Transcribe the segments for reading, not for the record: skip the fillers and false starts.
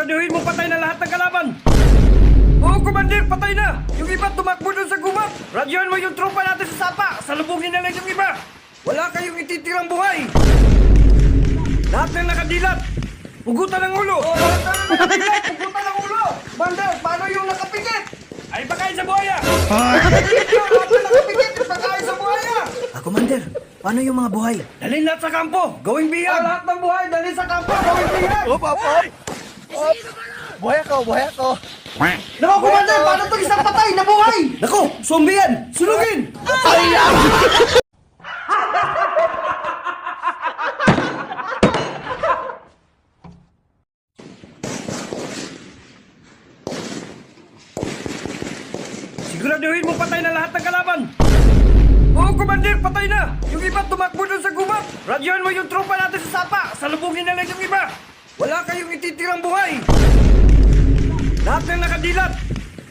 Siguraduhin mo patay na lahat ng kalaban. Oo, Commander, patay na. Yung iba tumakbo dun sa gubat. Radyohan mo yung tropa natin sa sapa. Salubungin na lang yung iba. Wala kayong ititirang buhay. Lahat ng nakadilat. Hugutan ng ulo. Oo, lahat ng nakadilat. Hugutan ng ulo. Commander, paano yung nakapikit? Ay, pagkain sa buhaya. Lahat ng nakapikit, pagkain sa buhaya. Commander, paano yung mga buhay? Dalhin lahat sa kampo. Gawing bihag. Lahat ng buhay, dalhin sa kampo. Gawing bihag. Oh, papa! Buhay ako! Nako, Commander, paano itong isang patay na buhay? Nako, zombie yan. Sunugin. Siguraduhin mo patay na lahat ng kalaban. Oo, Commander, patay na. Yung iba tumakbo dun sa gubat. Radyohan mo yung tropa natin sa sapa. Salubungin na lang yung iba. Wala kayong ititirang buhay. Lahat ng nakadilat.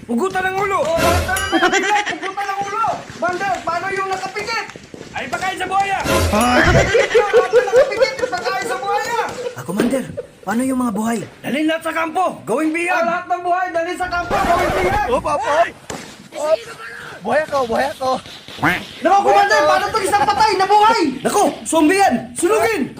Hugutan ng ulo. Oo, lahat ng nakadilat. Hugutan ng ulo. Commander, paano yung nakapikit? Ay, pagkain sa buhaya. Lahat ng nakapikit, pagkain sa buhaya. Commander, paano yung mga buhay? Dalhin lahat sa kampo. Gawing bihag. Lahat ng buhay, dalhin sa kampo. Gawing bihag. Oh, papa! Buhay ako! Nako, Commander, paano itong isang patay na buhay? Nako, zombie yan. Sunugin.